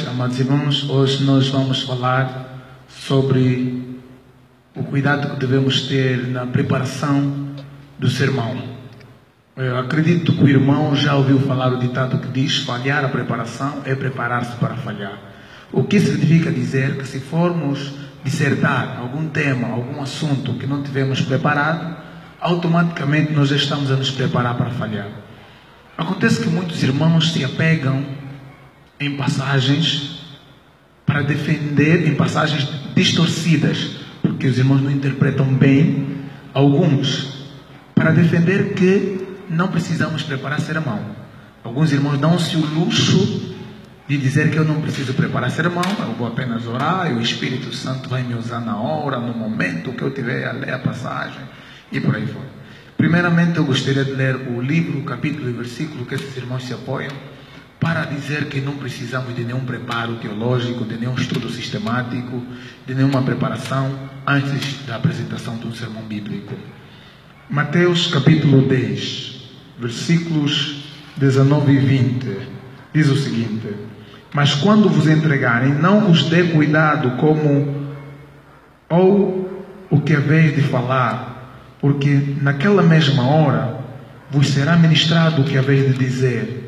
Amados irmãos, hoje nós vamos falar sobre o cuidado que devemos ter na preparação do sermão. Eu acredito que o irmão já ouviu falar o ditado que diz: falhar a preparação é preparar-se para falhar. O que significa dizer que se formos dissertar algum tema, algum assunto que não tivemos preparado, automaticamente nós já estamos a nos preparar para falhar. Acontece que muitos irmãos se apegam em passagens para defender, em passagens distorcidas, porque os irmãos não interpretam bem alguns, para defender que não precisamos preparar sermão. Alguns irmãos dão-se o luxo de dizer que eu não preciso preparar sermão, eu vou apenas orar e o Espírito Santo vai me usar na hora, no momento que eu tiver a ler a passagem e por aí fora. Primeiramente eu gostaria de ler o livro, o capítulo e o versículo que esses irmãos se apoiam, para dizer que não precisamos de nenhum preparo teológico, de nenhum estudo sistemático, de nenhuma preparação antes da apresentação de um sermão bíblico. Mateus capítulo 10, versículos 19 e 20, diz o seguinte: mas quando vos entregarem, não vos dê cuidado como ou o que haveis de falar, porque naquela mesma hora vos será ministrado o que haveis de dizer.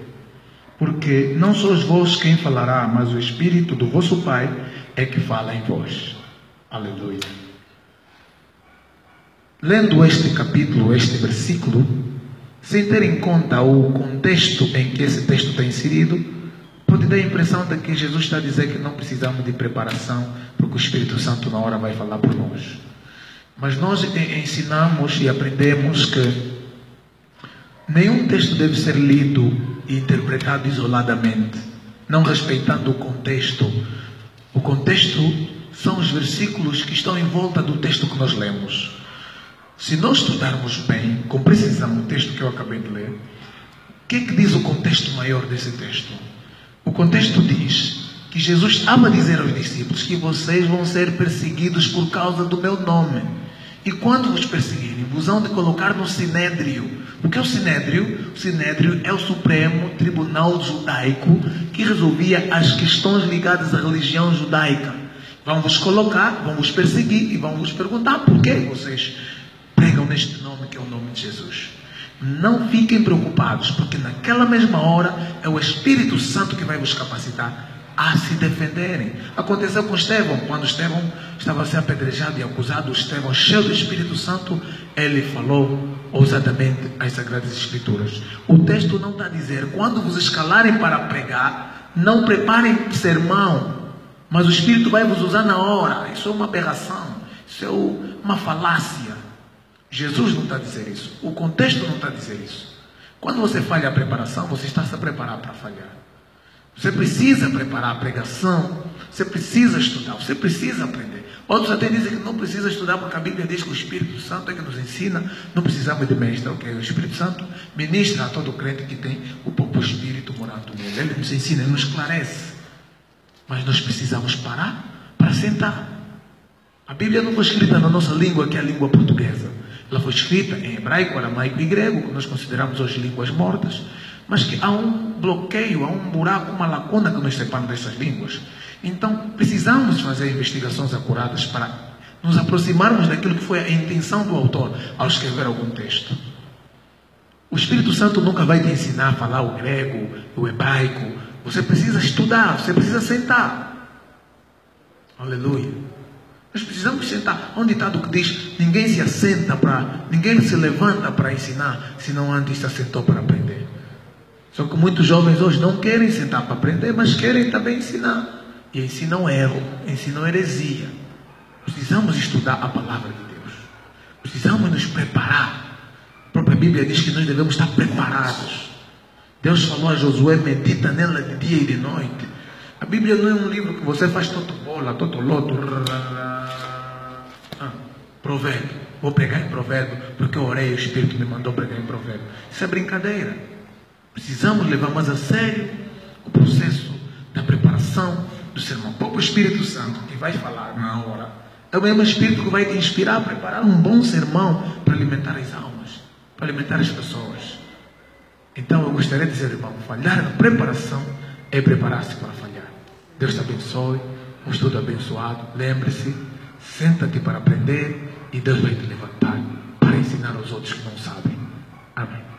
Porque não sois vós quem falará, mas o Espírito do vosso Pai é que fala em vós. Aleluia. Lendo este capítulo, este versículo, sem ter em conta o contexto em que esse texto está inserido, pode dar a impressão de que Jesus está a dizer que não precisamos de preparação, porque o Espírito Santo na hora vai falar por nós. Mas nós ensinamos e aprendemos que nenhum texto deve ser lido e interpretado isoladamente, não respeitando o contexto. O contexto são os versículos que estão em volta do texto que nós lemos. Se nós estudarmos bem, com precisão, o texto que eu acabei de ler, o que é que diz o contexto maior desse texto? O contexto diz que Jesus estava a dizer aos discípulos que vocês vão ser perseguidos por causa do meu nome. E quando vos perseguirem, vos hão de colocar no Sinédrio. O que é o Sinédrio? O Sinédrio é o Supremo Tribunal Judaico que resolvia as questões ligadas à religião judaica. Vão vos colocar, vão vos perseguir e vão vos perguntar por que vocês pregam neste nome que é o nome de Jesus. Não fiquem preocupados, porque naquela mesma hora é o Espírito Santo que vai vos capacitar a se defenderem. Aconteceu com Estevão. Quando Estevão estava a ser apedrejado e acusado, Estevão, cheio do Espírito Santo, ele falou ousadamente as Sagradas Escrituras. O texto não está a dizer: quando vos escalarem para pregar, não preparem sermão, mas o Espírito vai vos usar na hora. Isso é uma aberração, isso é uma falácia. Jesus não está a dizer isso, o contexto não está a dizer isso. Quando você falha a preparação, você está a se preparar para falhar. Você precisa preparar a pregação, você precisa estudar, você precisa aprender. Outros até dizem que não precisa estudar, porque a Bíblia diz que o Espírito Santo é que nos ensina, não precisamos de mestre, ok? O Espírito Santo ministra a todo crente que tem o próprio Espírito morando nele. Ele nos ensina, ele nos esclarece. Mas nós precisamos parar para sentar. A Bíblia não foi escrita na nossa língua, que é a língua portuguesa. Ela foi escrita em hebraico, aramaico e grego, que nós consideramos hoje línguas mortas, mas que há um bloqueio, há um buraco, uma lacuna que nos separa dessas línguas. Então, precisamos fazer investigações acuradas para nos aproximarmos daquilo que foi a intenção do autor ao escrever algum texto. O Espírito Santo nunca vai te ensinar a falar o grego, o hebraico. Você precisa estudar, você precisa sentar. Aleluia. Nós precisamos sentar. Há um ditado que diz: ninguém se levanta para ensinar, senão antes se assentou para aprender. Só que muitos jovens hoje não querem sentar para aprender, mas querem também ensinar. E ensinam erro, ensinam heresia. Precisamos estudar a palavra de Deus. Precisamos nos preparar. A própria Bíblia diz que nós devemos estar preparados. Deus falou a Josué: medita nela de dia e de noite. A Bíblia não é um livro que você faz totobola, totoloto. Provérbio. Vou pregar em provérbio porque eu orei e o Espírito me mandou pregar em provérbio. Isso é brincadeira. Precisamos levar mais a sério o processo da preparação do sermão. O próprio Espírito Santo que vai falar na hora é o mesmo Espírito que vai te inspirar a preparar um bom sermão para alimentar as almas, para alimentar as pessoas. Então eu gostaria de dizer, irmão, falhar na preparação é preparar-se para falhar. Deus te abençoe. Um estudo abençoado. Lembre-se, senta-te para aprender e Deus vai te levantar para ensinar aos outros que não sabem. Amém.